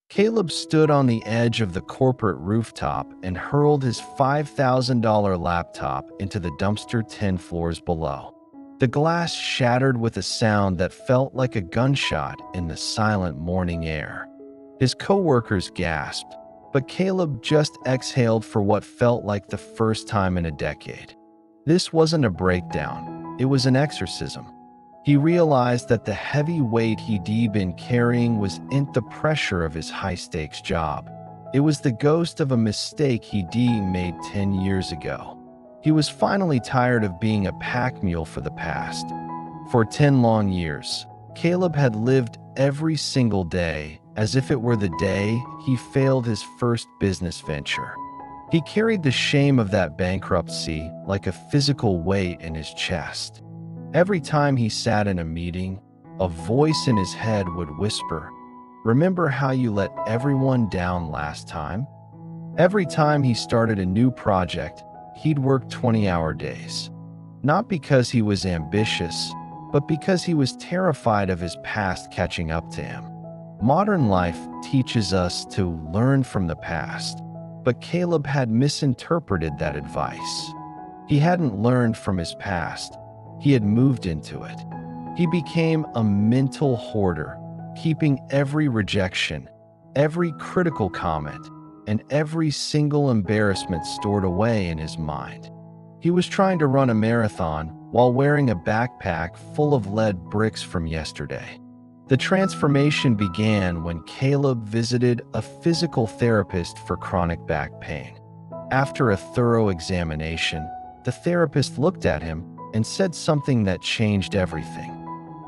Caleb stood on the edge of the corporate rooftop and hurled his $5,000 laptop into the dumpster 10 floors below. The glass shattered with a sound that felt like a gunshot in the silent morning air. His coworkers gasped, but Caleb just exhaled for what felt like the first time in a decade. This wasn't a breakdown, it was an exorcism. He realized that the heavy weight he'd been carrying wasn't the pressure of his high-stakes job. It was the ghost of a mistake he'd made 10 years ago. He was finally tired of being a pack mule for the past. For 10 long years, Caleb had lived every single day as if it were the day he failed his first business venture. He carried the shame of that bankruptcy like a physical weight in his chest. Every time he sat in a meeting, a voice in his head would whisper, "Remember how you let everyone down last time?" Every time he started a new project, he'd work 20-hour days. Not because he was ambitious, but because he was terrified of his past catching up to him. Modern life teaches us to learn from the past, but Caleb had misinterpreted that advice. He hadn't learned from his past, he had moved into it. He became a mental hoarder, keeping every rejection, every critical comment, and every single embarrassment stored away in his mind. He was trying to run a marathon while wearing a backpack full of lead bricks from yesterday. The transformation began when Caleb visited a physical therapist for chronic back pain. After a thorough examination, the therapist looked at him and said something that changed everything.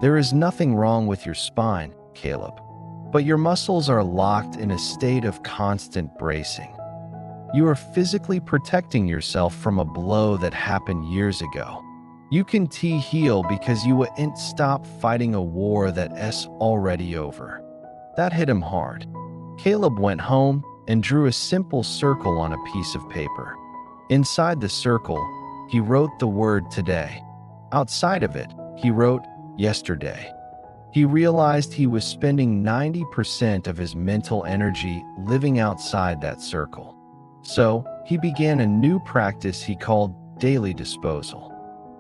"There is nothing wrong with your spine, Caleb, but your muscles are locked in a state of constant bracing. You are physically protecting yourself from a blow that happened years ago. You can heal because you wouldn't stop fighting a war that's already over." That hit him hard. Caleb went home and drew a simple circle on a piece of paper. Inside the circle, he wrote the word today. Outside of it, he wrote yesterday. He realized he was spending 90% of his mental energy living outside that circle. So, he began a new practice he called daily disposal.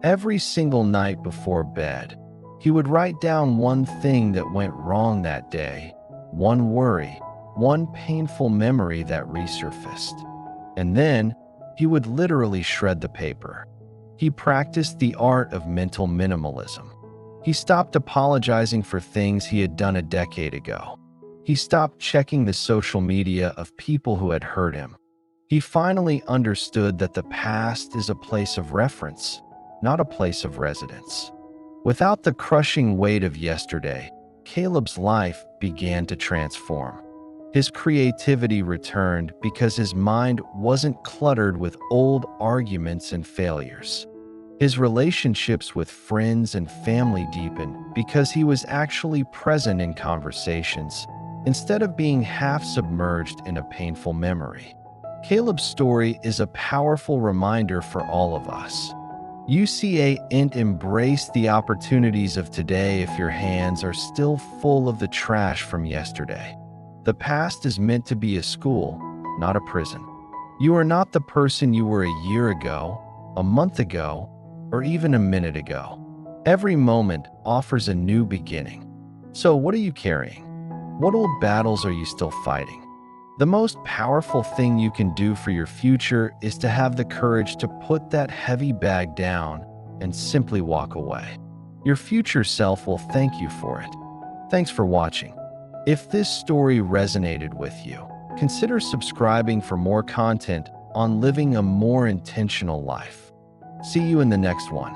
Every single night before bed, he would write down one thing that went wrong that day, one worry, one painful memory that resurfaced. And then, he would literally shred the paper. He practiced the art of mental minimalism. He stopped apologizing for things he had done a decade ago. He stopped checking the social media of people who had hurt him. He finally understood that the past is a place of reference, not a place of residence. Without the crushing weight of yesterday, Caleb's life began to transform. His creativity returned because his mind wasn't cluttered with old arguments and failures. His relationships with friends and family deepened because he was actually present in conversations, instead of being half submerged in a painful memory. Caleb's story is a powerful reminder for all of us. You embrace the opportunities of today if your hands are still full of the trash from yesterday. The past is meant to be a school, not a prison. You are not the person you were a year ago, a month ago, or even a minute ago. Every moment offers a new beginning. So what are you carrying? What old battles are you still fighting? The most powerful thing you can do for your future is to have the courage to put that heavy bag down and simply walk away. Your future self will thank you for it. Thanks for watching. If this story resonated with you, consider subscribing for more content on living a more intentional life. See you in the next one.